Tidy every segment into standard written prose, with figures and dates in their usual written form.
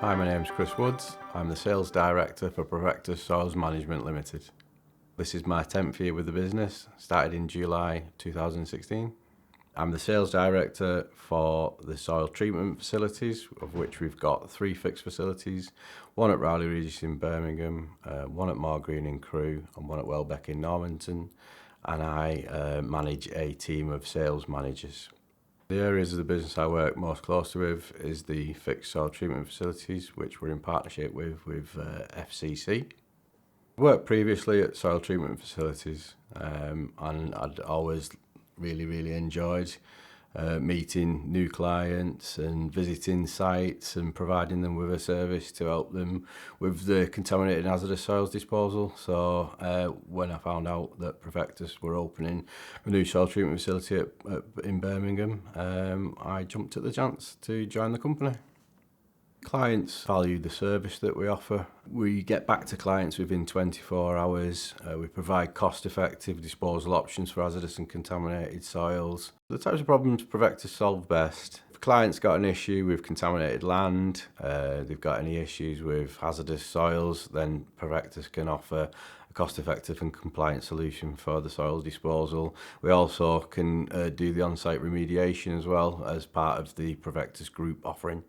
Hi, my name's Chris Woods. I'm the Sales Director for Provectus Soils Management Limited. This is my 10th year with the business, started in July 2016. I'm the Sales Director for the soil treatment facilities, of which we've got 3 fixed facilities, one at Rowley Regis in Birmingham, one at Moor Green in Crewe and one at Welbeck in Normanton, and I manage a team of sales managers. The areas of the business I work most closely with is the fixed soil treatment facilities, which we're in partnership with FCC. I worked previously at soil treatment facilities, and I'd always really enjoyed meeting new clients and visiting sites and providing them with a service to help them with the contaminated and hazardous soils disposal. So when I found out that Provectus were opening a new soil treatment facility in Birmingham, I jumped at the chance to join the company. Clients value the service that we offer. We get back to clients within 24 hours. We provide cost-effective disposal options for hazardous and contaminated soils. The types of problems Provectus solve best. If a client's got an issue with contaminated land, they've got any issues with hazardous soils, then Provectus can offer a cost-effective and compliant solution for the soil disposal. We also can do the on-site remediation as well as part of the Provectus group offering.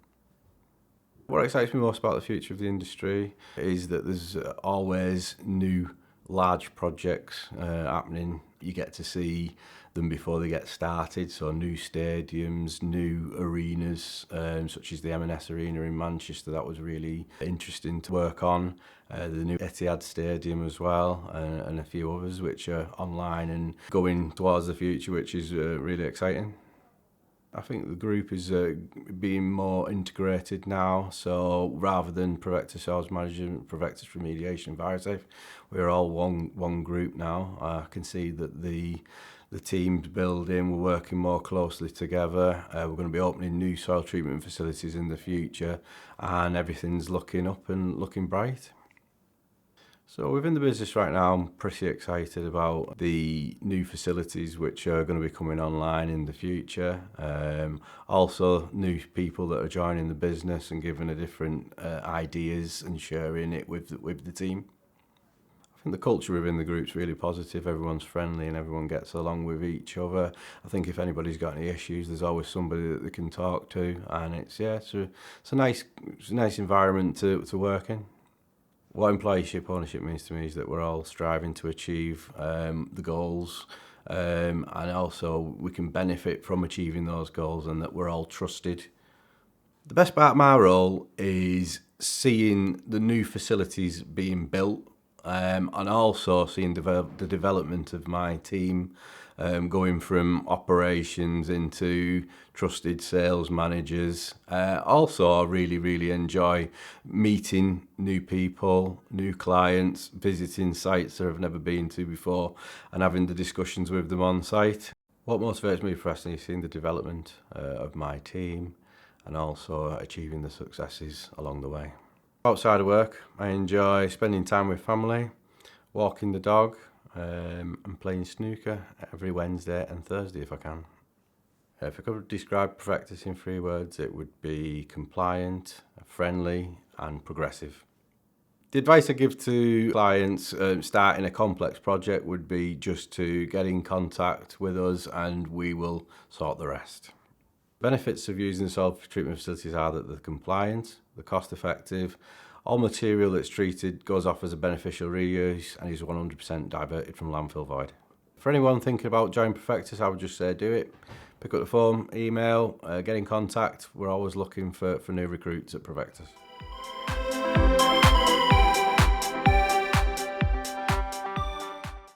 What excites me most about the future of the industry is that there's always new large projects happening. You get to see them before they get started, so new stadiums, new arenas, such as the M&S Arena in Manchester. That was really interesting to work on. The new Etihad Stadium as well, and a few others which are online and going towards the future, which is really exciting. I think the group is being more integrated now, so rather than Provectus Soils Management, Provectus Remediation, Envirosafe, we're all one group now. I can see that the team's building, we're working more closely together. We're going to be opening new soil treatment facilities in the future, and everything's looking up and looking bright. So within the business right now, I'm pretty excited about the new facilities which are going to be coming online in the future. Also new people that are joining the business and giving a different ideas and sharing it with the team. I think the culture within the group's really positive. Everyone's friendly and everyone gets along with each other. I think if anybody's got any issues, there's always somebody that they can talk to, and it's a nice environment to work in. What employeeship ownership means to me is that we're all striving to achieve the goals, and also we can benefit from achieving those goals, and that we're all trusted. The best part of my role is seeing the new facilities being built, and also seeing the development of my team, going from operations into trusted sales managers. Also, I really enjoy meeting new people, new clients, visiting sites that I've never been to before, and having the discussions with them on site. What motivates me personally is seeing the development of my team, and also achieving the successes along the way. Outside of work, I enjoy spending time with family, walking the dog, and playing snooker every Wednesday and Thursday if I can. If I could describe Provectus in 3 words, it would be compliant, friendly and progressive. The advice I give to clients starting a complex project would be just to get in contact with us and we will sort the rest. Benefits of using the soil treatment facilities are that they're compliant, they're cost effective, all material that's treated goes off as a beneficial reuse and is 100% diverted from landfill void. For anyone thinking about joining Provectus, I would just say do it. Pick up the phone, email, get in contact. We're always looking for new recruits at Provectus.